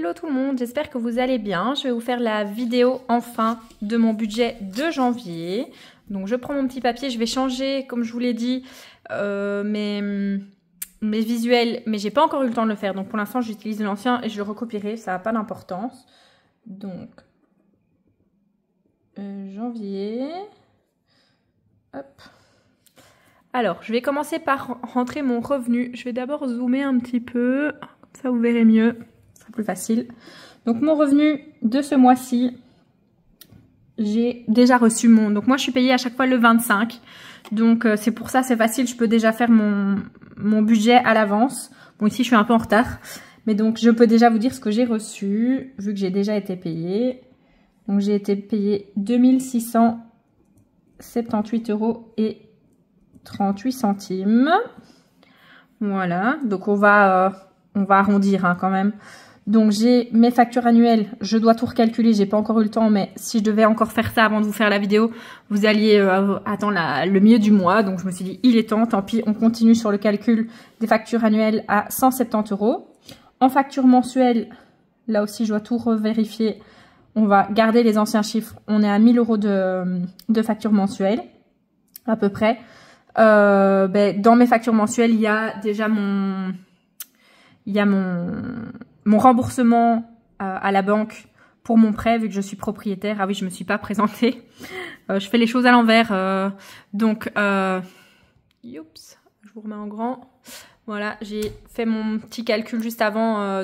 Hello tout le monde, j'espère que vous allez bien. Je vais vous faire la vidéo enfin de mon budget de janvier. Donc je prends mon petit papier, je vais changer, comme je vous l'ai dit, mes visuels, mais j'ai pas encore eu le temps de le faire. Donc pour l'instant j'utilise l'ancien et je le recopierai, ça n'a pas d'importance. Donc janvier, hop. Alors je vais commencer par rentrer mon revenu. Je vais d'abord zoomer un petit peu, comme ça vous verrez mieux. Plus facile. Donc mon revenu de ce mois-ci, j'ai déjà reçu mon... Donc moi je suis payée à chaque fois le 25. Donc c'est pour ça c'est facile, je peux déjà faire mon budget à l'avance. Bon ici je suis un peu en retard. Mais donc je peux déjà vous dire ce que j'ai reçu, vu que j'ai déjà été payée. Donc j'ai été payée 2678 € et 38 centimes. Voilà, donc on va arrondir hein, quand même. Donc j'ai mes factures annuelles, je dois tout recalculer, j'ai pas encore eu le temps, mais si je devais encore faire ça avant de vous faire la vidéo, vous alliez attendre le milieu du mois. Donc je me suis dit, il est temps, tant pis, on continue sur le calcul des factures annuelles à 170 €. En facture mensuelle, là aussi je dois tout revérifier, on va garder les anciens chiffres, on est à 1000 € de factures mensuelles, à peu près. Dans mes factures mensuelles, il y a déjà mon remboursement à la banque pour mon prêt, vu que je suis propriétaire. Ah oui, je me suis pas présentée. Je fais les choses à l'envers. Youps, je vous remets en grand. Voilà, j'ai fait mon petit calcul juste avant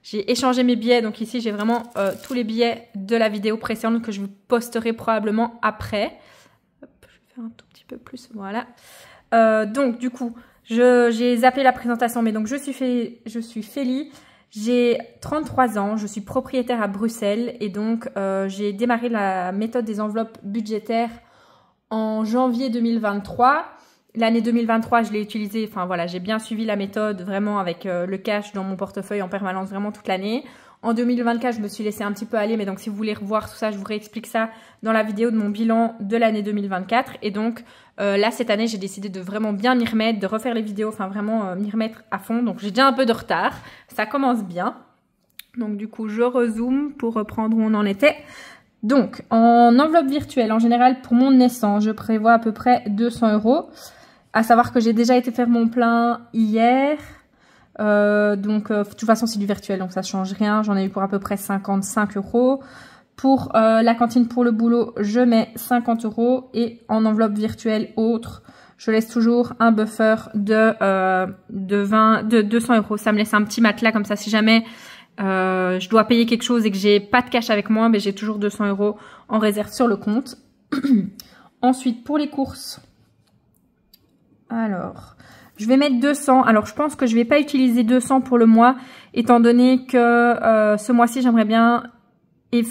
j'ai échangé mes billets. Donc ici, j'ai vraiment tous les billets de la vidéo précédente que je vous posterai probablement après. Hop, je vais faire un tout petit peu plus, voilà. Donc du coup... j'ai zappé la présentation, mais donc je suis Félie, j'ai 33 ans, je suis propriétaire à Bruxelles et donc j'ai démarré la méthode des enveloppes budgétaires en janvier 2023. L'année 2023, je l'ai utilisée, enfin voilà, j'ai bien suivi la méthode vraiment avec le cash dans mon portefeuille en permanence vraiment toute l'année. En 2024, je me suis laissée un petit peu aller, mais donc si vous voulez revoir tout ça, je vous réexplique ça dans la vidéo de mon bilan de l'année 2024. Et donc là, cette année, j'ai décidé de vraiment bien m'y remettre, de refaire les vidéos, enfin vraiment m'y remettre à fond. Donc j'ai déjà un peu de retard, ça commence bien. Donc du coup, je rezoome pour reprendre où on en était. Donc en enveloppe virtuelle, en général, pour mon naissance, je prévois à peu près 200 €. À savoir que j'ai déjà été faire mon plein hier. De toute façon c'est du virtuel donc ça change rien, j'en ai eu pour à peu près 55 €. Pour la cantine pour le boulot je mets 50 € et en enveloppe virtuelle autre je laisse toujours un buffer de 200 €. Ça me laisse un petit matelas comme ça si jamais je dois payer quelque chose et que j'ai pas de cash avec moi, mais j'ai toujours 200 € en réserve sur le compte. Ensuite pour les courses, alors je vais mettre 200. Alors, je pense que je vais pas utiliser 200 pour le mois, étant donné que ce mois-ci, j'aimerais bien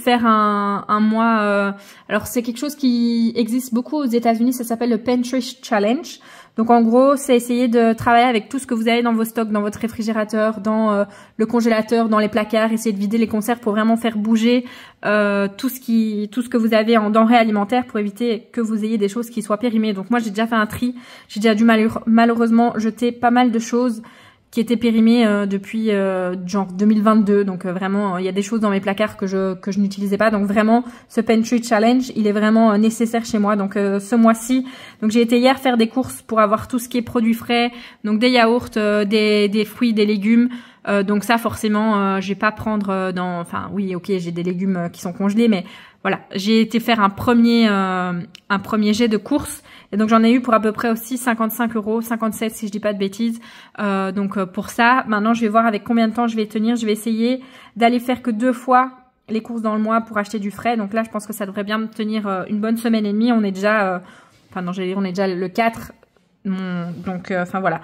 faire un mois... alors, c'est quelque chose qui existe beaucoup aux États-Unis. Ça s'appelle le Pantry Challenge. Donc, en gros, c'est essayer de travailler avec tout ce que vous avez dans vos stocks, dans votre réfrigérateur, dans le congélateur, dans les placards. Essayer de vider les conserves pour vraiment faire bouger tout ce que vous avez en denrées alimentaires pour éviter que vous ayez des choses qui soient périmées. Donc moi, j'ai déjà fait un tri. J'ai déjà dû malheureusement jeter pas mal de choses qui étaient périmées depuis genre 2022. Donc vraiment, il y a des choses dans mes placards que je n'utilisais pas. Donc vraiment, ce Pantry Challenge, il est vraiment nécessaire chez moi. Donc ce mois-ci, donc j'ai été hier faire des courses pour avoir tout ce qui est produits frais. Donc des yaourts, des fruits, des légumes. Donc ça forcément, je vais pas prendre enfin oui, ok, j'ai des légumes qui sont congelés, mais voilà, j'ai été faire un premier jet de courses. Et donc, j'en ai eu pour à peu près aussi 55 €, 57 si je dis pas de bêtises. Pour ça, maintenant, je vais voir avec combien de temps je vais tenir. Je vais essayer d'aller faire que 2 fois les courses dans le mois pour acheter du frais. Donc là, je pense que ça devrait bien me tenir une bonne semaine et demie. On est déjà, on est déjà le 4. Enfin voilà.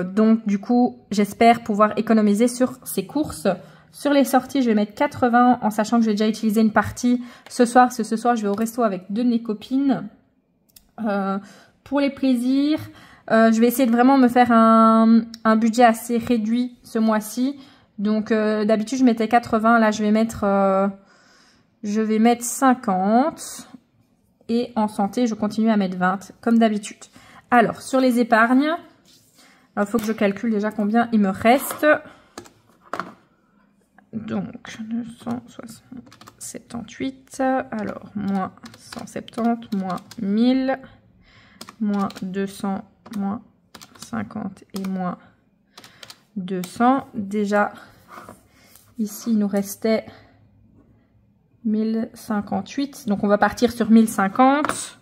Donc, du coup, j'espère pouvoir économiser sur ces courses. Sur les sorties, je vais mettre 80 en sachant que je vais déjà utiliser une partie ce soir. Parce que ce soir, je vais au resto avec 2 de mes copines. Pour les plaisirs, je vais essayer de vraiment me faire un budget assez réduit ce mois-ci. Donc d'habitude je mettais 80, là je vais mettre 50 et en santé je continue à mettre 20 comme d'habitude. Alors sur les épargnes, il faut que je calcule déjà combien il me reste. Donc 278, alors moins 170, moins 1000, moins 200, moins 50 et moins 200. Déjà, ici, il nous restait 1058. Donc, on va partir sur 1050.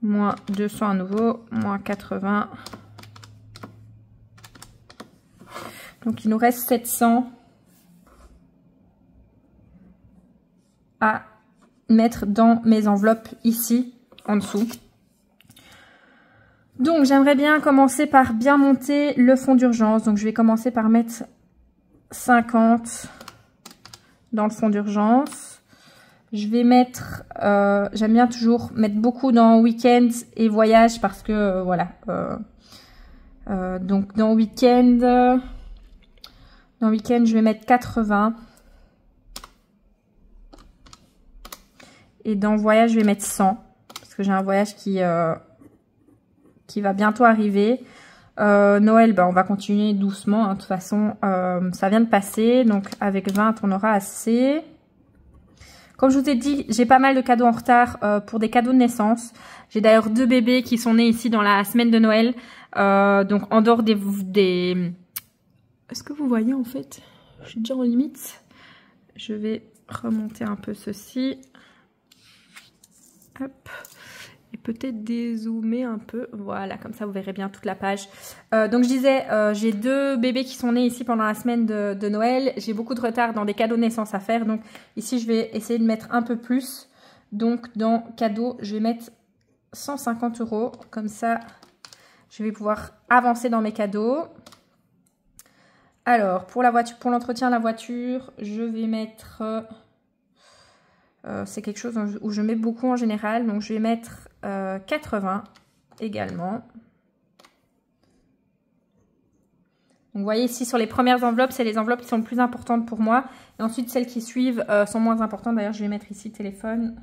Moins 200 à nouveau, moins 80. Donc, il nous reste 700 à mettre dans mes enveloppes ici, en dessous. Donc, j'aimerais bien commencer par bien monter le fonds d'urgence. Donc, je vais commencer par mettre 50 dans le fonds d'urgence. Je vais mettre, j'aime bien toujours mettre beaucoup dans week-end et voyage parce que, voilà. Donc, dans week-end, je vais mettre 80. Et dans voyage, je vais mettre 100. Parce que j'ai un voyage qui va bientôt arriver. Noël, ben, on va continuer doucement. Hein. De toute façon, ça vient de passer. Donc, avec 20, on aura assez. Comme je vous ai dit, j'ai pas mal de cadeaux en retard pour des cadeaux de naissance. J'ai d'ailleurs 2 bébés qui sont nés ici dans la semaine de Noël. Donc, en dehors des... Est-ce que vous voyez, en fait? Je suis déjà en limite. Je vais remonter un peu ceci. Hop. Et peut-être dézoomer un peu. Voilà, comme ça vous verrez bien toute la page. Donc je disais, j'ai 2 bébés qui sont nés ici pendant la semaine de Noël. J'ai beaucoup de retard dans des cadeaux de naissance à faire. Donc ici, je vais essayer de mettre un peu plus. Donc dans cadeaux, je vais mettre 150 €. Comme ça, je vais pouvoir avancer dans mes cadeaux. Alors, pour la voiture, pour l'entretien de la voiture, je vais mettre... c'est quelque chose où je mets beaucoup en général. Donc, je vais mettre 80 également. Donc, vous voyez ici, sur les premières enveloppes, c'est les enveloppes qui sont les plus importantes pour moi. Et ensuite, celles qui suivent sont moins importantes. D'ailleurs, je vais mettre ici téléphone.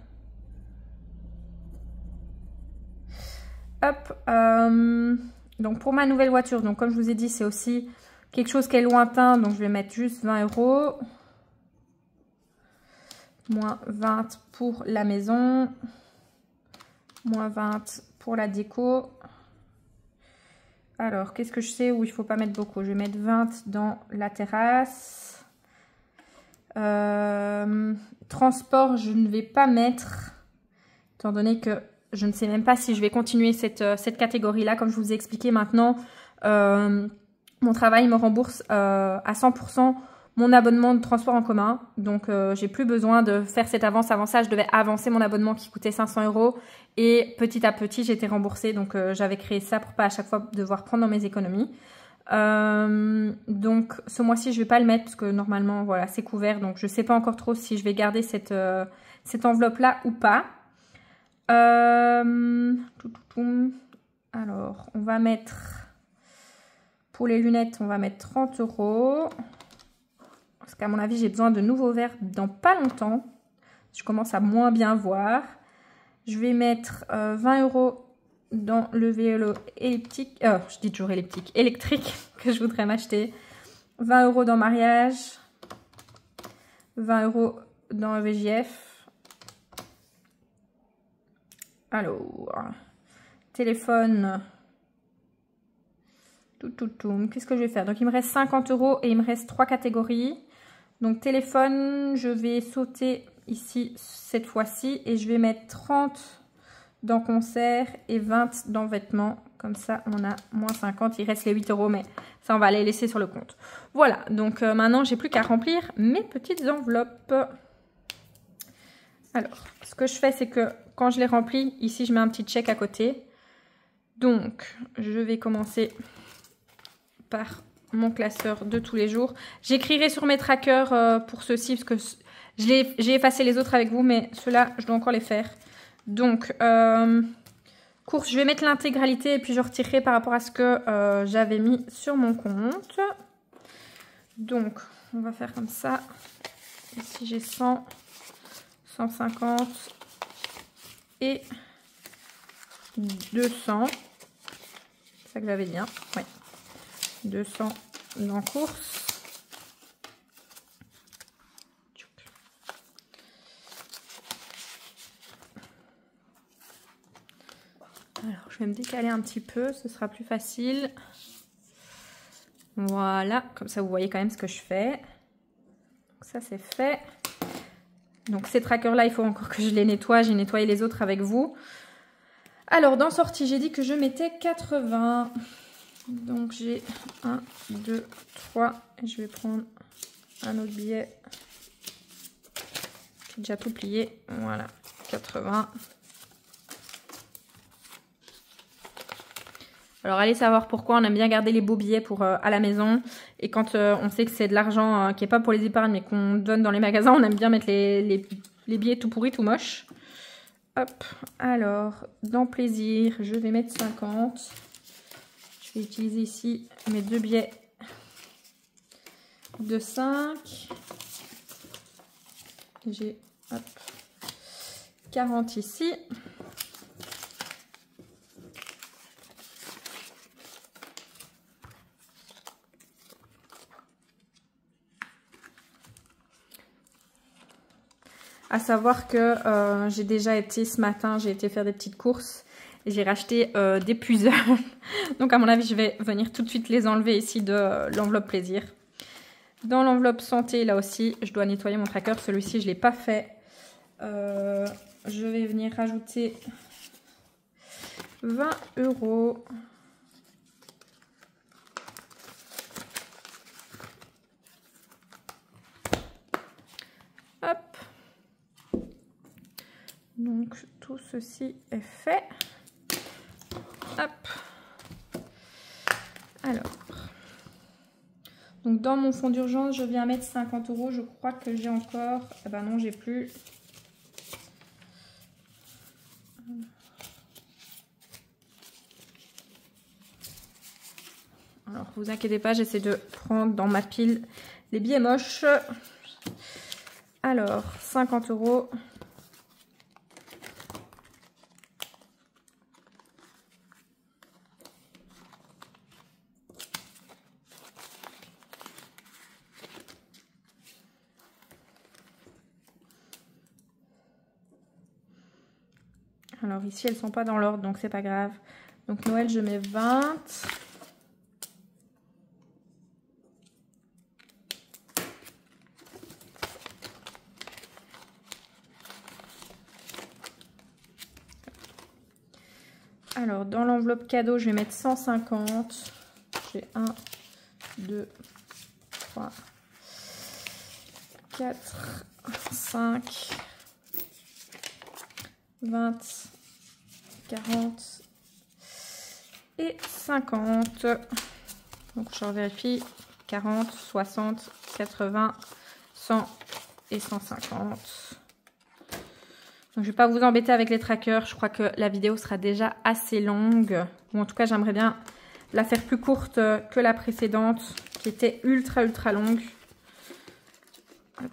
Hop. Donc, pour ma nouvelle voiture, donc comme je vous ai dit, c'est aussi quelque chose qui est lointain. Donc, je vais mettre juste 20 €. Moins 20 pour la maison. Moins 20 pour la déco. Alors, qu'est-ce que je sais où il ne faut pas mettre beaucoup? Je vais mettre 20 dans la terrasse. Transport, je ne vais pas mettre, étant donné que je ne sais même pas si je vais continuer cette catégorie-là. Comme je vous ai expliqué maintenant, mon travail me rembourse à 100% mon abonnement de transport en commun. Donc, j'ai plus besoin de faire cette avance. Avant ça, je devais avancer mon abonnement qui coûtait 500 €. Et petit à petit, j'ai été remboursée. Donc, j'avais créé ça pour pas à chaque fois devoir prendre dans mes économies. Donc, ce mois-ci, je vais pas le mettre parce que normalement, voilà, c'est couvert. Donc, je sais pas encore trop si je vais garder cette enveloppe-là ou pas. Alors, on va mettre... Pour les lunettes, on va mettre 30 €. Parce qu'à mon avis, j'ai besoin de nouveaux verres dans pas longtemps. Je commence à moins bien voir. Je vais mettre 20 € dans le vélo elliptique. Je dis toujours elliptique, électrique que je voudrais m'acheter. 20 € dans mariage. 20 € dans le VJF. Alors, téléphone. Qu'est-ce que je vais faire? Donc, il me reste 50 € et il me reste 3 catégories. Donc, téléphone, je vais sauter ici cette fois-ci et je vais mettre 30 dans concert et 20 dans vêtements. Comme ça, on a moins 50. Il reste les 8 €, mais ça, on va les laisser sur le compte. Voilà, donc maintenant, j'ai plus qu'à remplir mes petites enveloppes. Alors, ce que je fais, c'est que quand je les remplis, ici, je mets un petit check à côté. Donc, je vais commencer par mon classeur de tous les jours. J'écrirai sur mes trackers pour ceux-ci, parce que j'ai effacé les autres avec vous, mais ceux-là, je dois encore les faire. Donc, course, je vais mettre l'intégralité et puis je retirerai par rapport à ce que j'avais mis sur mon compte. Donc, on va faire comme ça. Ici, j'ai 100, 150 et 200. C'est ça que j'avais dit, hein? Ouais. 200 en course. Alors, je vais me décaler un petit peu, ce sera plus facile. Voilà, comme ça vous voyez quand même ce que je fais. Donc ça c'est fait. Donc ces trackers là, il faut encore que je les nettoie. J'ai nettoyé les autres avec vous. Alors dans sortie, j'ai dit que je mettais 80. Donc j'ai 1, 2, 3. Et je vais prendre un autre billet. J'ai déjà tout plié. Voilà, 80. Alors allez savoir pourquoi on aime bien garder les beaux billets pour à la maison. Et quand on sait que c'est de l'argent qui n'est pas pour les épargnes mais qu'on donne dans les magasins, on aime bien mettre les billets tout pourris, tout moches. Hop, alors dans plaisir, je vais mettre 50. Je vais utiliser ici mes deux billets de 5. J'ai 40 ici. À savoir que j'ai déjà été ce matin, j'ai été faire des petites courses et j'ai racheté des puzzles. Donc à mon avis, je vais venir tout de suite les enlever ici de l'enveloppe plaisir. Dans l'enveloppe santé, là aussi, je dois nettoyer mon tracker. Celui-ci, je ne l'ai pas fait. Je vais venir rajouter 20 €. Hop. Donc tout ceci est fait. Hop. Alors. Donc dans mon fonds d'urgence, je viens mettre 50 €. Je crois que j'ai encore... Eh ben non, j'ai plus. Alors vous inquiétez pas, j'essaie de prendre dans ma pile les billets moches. Alors 50 €. Alors ici, elles sont pas dans l'ordre, donc c'est pas grave. Donc Noël, je mets 20. Alors dans l'enveloppe cadeau, je vais mettre 150. J'ai 1, 2, 3, 4, 5, 20, 40 et 50. Donc je revérifie. 40, 60, 80, 100 et 150. Donc je ne vais pas vous embêter avec les trackers. Je crois que la vidéo sera déjà assez longue. Ou en tout cas, j'aimerais bien la faire plus courte que la précédente, qui était ultra longue. Hop.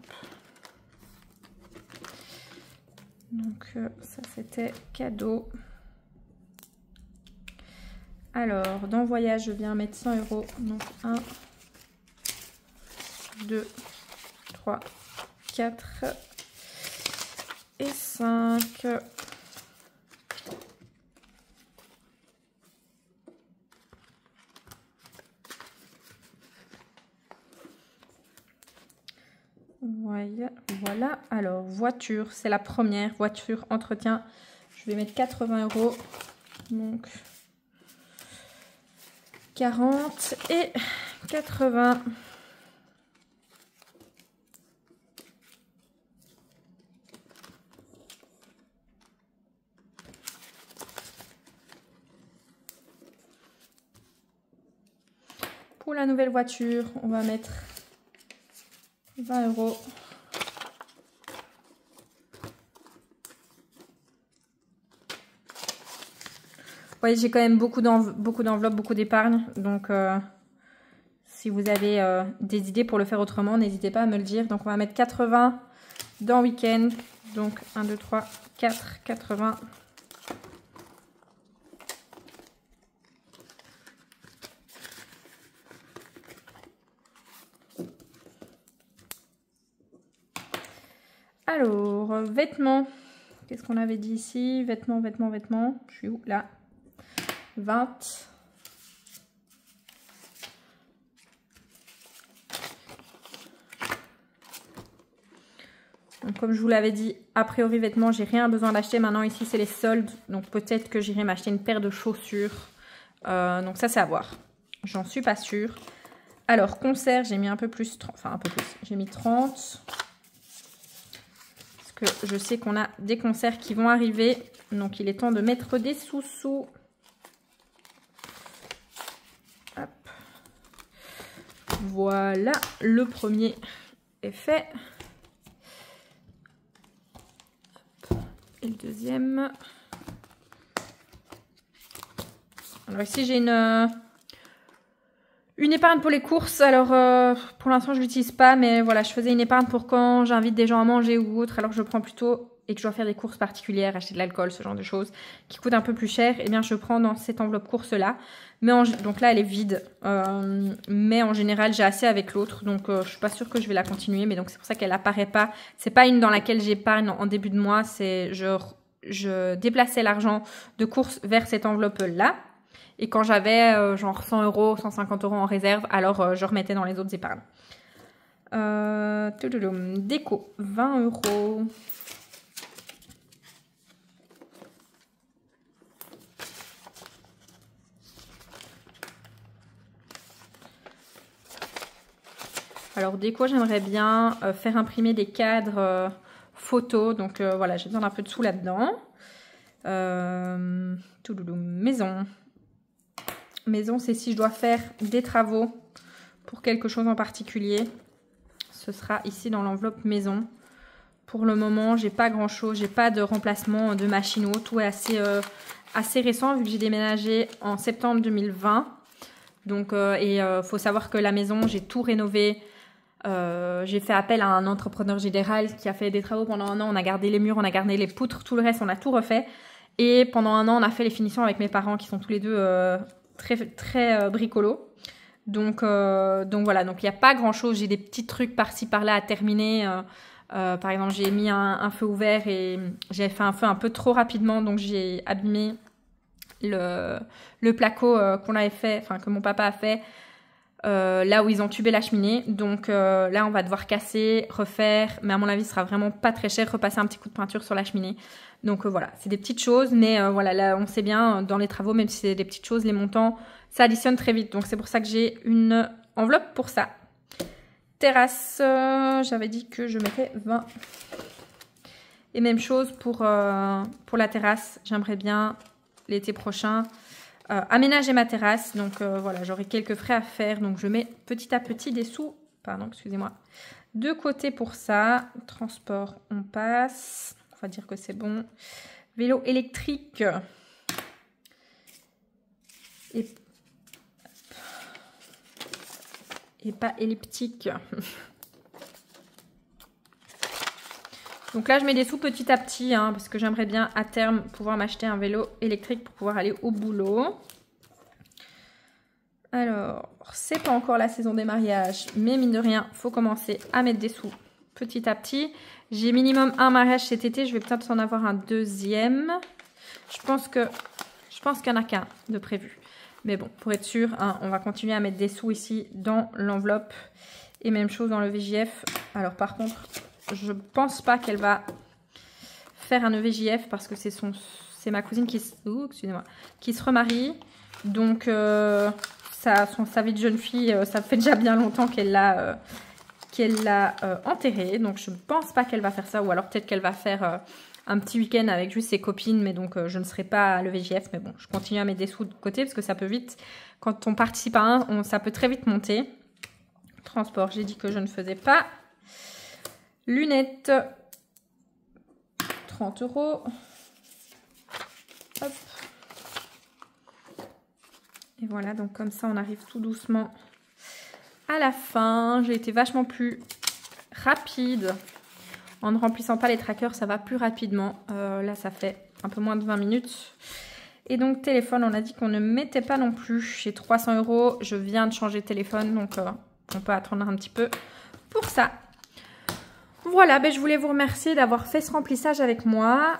Donc ça, c'était cadeau. Alors, dans voyage, je viens mettre 100 €. Donc 1, 2, 3, 4 et 5. Voilà. Alors, voiture, c'est la première. Voiture, entretien. Je vais mettre 80 €. Donc, 40 et 80. Pour la nouvelle voiture, on va mettre 20 €. Vous voyez, j'ai quand même beaucoup d'enveloppes, beaucoup d'épargne. Donc, si vous avez des idées pour le faire autrement, n'hésitez pas à me le dire. Donc, on va mettre 80 dans week-end. Donc, 1, 2, 3, 4, 80. Alors, vêtements. Qu'est-ce qu'on avait dit ici? Vêtements. Je suis où? Là. 20. Donc, comme je vous l'avais dit, a priori vêtements, j'ai rien besoin d'acheter. Maintenant ici c'est les soldes, donc peut-être que j'irai m'acheter une paire de chaussures. Donc ça c'est à voir. J'en suis pas sûre. Alors concert, j'ai mis un peu plus, enfin un peu plus. J'ai mis 30. Parce que je sais qu'on a des concerts qui vont arriver. Donc il est temps de mettre des sous-sous. Hop. Voilà, le premier est fait. Et le deuxième. Alors ici j'ai une épargne pour les courses. Alors pour l'instant je l'utilise pas, mais voilà, je faisais une épargne pour quand j'invite des gens à manger ou autre. Alors je prends plutôt et que je dois faire des courses particulières, acheter de l'alcool, ce genre de choses qui coûtent un peu plus cher. Et bien je prends dans cette enveloppe course là. Mais donc là elle est vide. Mais en général j'ai assez avec l'autre, donc je suis pas sûre que je vais la continuer. Mais donc c'est pour ça qu'elle apparaît pas. C'est pas une dans laquelle j'épargne en début de mois. C'est je déplaçais l'argent de course vers cette enveloppe là. Et quand j'avais genre 100 €, 150 € en réserve, alors je remettais dans les autres épargnes. Déco, 20 €. Alors déco, j'aimerais bien faire imprimer des cadres photos. Donc voilà, j'ai besoin d'un peu de sous là-dedans. Maison. Maison, c'est si je dois faire des travaux pour quelque chose en particulier. Ce sera ici dans l'enveloppe maison. Pour le moment, j'ai pas grand chose. J'ai pas de remplacement de machine ou tout est assez récent vu que j'ai déménagé en septembre 2020. Donc, faut savoir que la maison, j'ai tout rénové. J'ai fait appel à un entrepreneur général qui a fait des travaux pendant un an. On a gardé les murs, on a gardé les poutres, tout le reste, on a tout refait. Et pendant un an, on a fait les finitions avec mes parents qui sont tous les deux très bricolos. Donc voilà, donc il n'y a pas grand chose. J'ai des petits trucs par-ci par-là à terminer. Par exemple, j'ai mis un feu ouvert et j'ai fait un feu un peu trop rapidement, donc j'ai abîmé le placo qu'on avait fait, enfin que mon papa a fait. Là où ils ont tubé la cheminée, donc là on va devoir casser, refaire, mais à mon avis ce sera vraiment pas très cher, repasser un petit coup de peinture sur la cheminée. Donc voilà, c'est des petites choses, mais voilà, là on sait bien dans les travaux, même si c'est des petites choses, les montants ça additionne très vite, donc c'est pour ça que j'ai une enveloppe pour ça. Terrasse, j'avais dit que je mettais 20. Et même chose pour la terrasse, j'aimerais bien l'été prochain aménager ma terrasse. Donc voilà, j'aurai quelques frais à faire, donc je mets petit à petit des sous, pardon, excusez-moi, de côté pour ça. Transport, on passe, on va dire que c'est bon. Vélo électrique. Et pas elliptique. Donc là, je mets des sous petit à petit, hein, parce que j'aimerais bien à terme pouvoir m'acheter un vélo électrique pour pouvoir aller au boulot. Alors, c'est pas encore la saison des mariages, mais mine de rien, faut commencer à mettre des sous petit à petit. J'ai minimum un mariage cet été, je vais peut-être en avoir un deuxième. Je pense qu'il n'y en a qu'un de prévu. Mais bon, pour être sûr, hein, on va continuer à mettre des sous ici dans l'enveloppe. Et même chose dans le VJF. Alors par contre, je pense pas qu'elle va faire un VJF parce que c'est ma cousine qui se remarie. Donc sa vie de jeune fille, ça fait déjà bien longtemps qu'elle l'a enterrée. Donc je ne pense pas qu'elle va faire ça. Ou alors peut-être qu'elle va faire un petit week-end avec juste ses copines. Mais donc je ne serai pas à le VJF. Mais bon, je continue à mettre des sous de côté parce que ça peut vite, quand on participe à un, ça peut très vite monter. Transport, j'ai dit que je ne faisais pas. Lunettes, 30 €. Hop. Et voilà, donc comme ça, on arrive tout doucement à la fin. J'ai été vachement plus rapide. En ne remplissant pas les trackers, ça va plus rapidement. Là, ça fait un peu moins de 20 minutes. Et donc, téléphone, on a dit qu'on ne mettait pas non plus. J'ai 300 €. Je viens de changer de téléphone, donc on peut attendre un petit peu pour ça. Voilà, ben je voulais vous remercier d'avoir fait ce remplissage avec moi.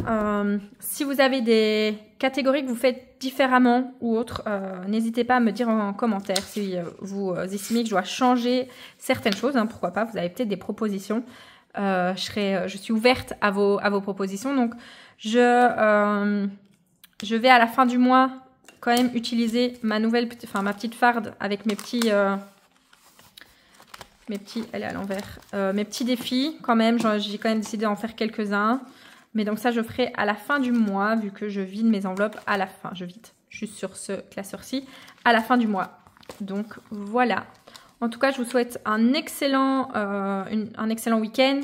Si vous avez des catégories que vous faites différemment ou autres, n'hésitez pas à me dire en commentaire si vous estimez que je dois changer certaines choses. Hein, pourquoi pas, vous avez peut-être des propositions. Je suis ouverte à vos propositions. Donc, je vais à la fin du mois quand même utiliser ma petite farde avec mes petits... elle est à l'envers. Mes petits défis, quand même, j'ai quand même décidé d'en faire quelques-uns. Mais donc ça, je ferai à la fin du mois, vu que je vide mes enveloppes à la fin. Je vide juste sur ce classeur-ci, à la fin du mois. Donc voilà. En tout cas, je vous souhaite un excellent week-end.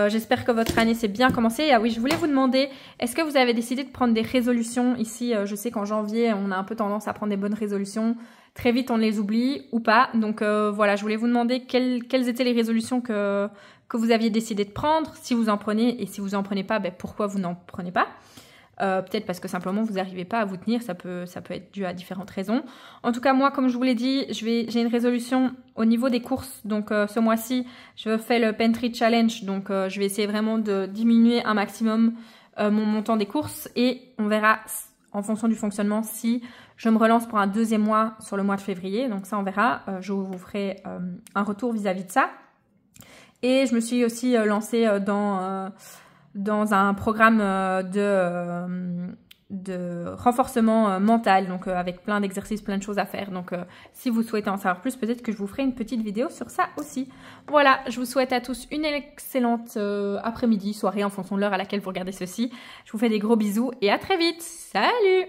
J'espère que votre année s'est bien commencée. Ah oui, je voulais vous demander, est-ce que vous avez décidé de prendre des résolutions ici? Je sais qu'en janvier, on a un peu tendance à prendre des bonnes résolutions. Très vite, on les oublie ou pas. Donc voilà, je voulais vous demander quelles étaient les résolutions que vous aviez décidé de prendre, si vous en prenez, et si vous en prenez pas, ben, pourquoi vous n'en prenez pas. Peut-être parce que simplement vous n'arrivez pas à vous tenir, ça peut être dû à différentes raisons. En tout cas, moi, comme je vous l'ai dit, j'ai une résolution au niveau des courses. Donc ce mois-ci, je fais le Pantry Challenge. Donc je vais essayer vraiment de diminuer un maximum mon montant des courses. Et on verra en fonction du fonctionnement si je me relance pour un deuxième mois sur le mois de février. Donc ça, on verra. Je vous ferai un retour vis-à-vis de ça. Et je me suis aussi lancée dans un programme de renforcement mental, donc avec plein d'exercices, plein de choses à faire. Donc si vous souhaitez en savoir plus, peut-être que je vous ferai une petite vidéo sur ça aussi. Voilà, je vous souhaite à tous une excellente après-midi, soirée en fonction de l'heure à laquelle vous regardez ceci. Je vous fais des gros bisous et à très vite. Salut!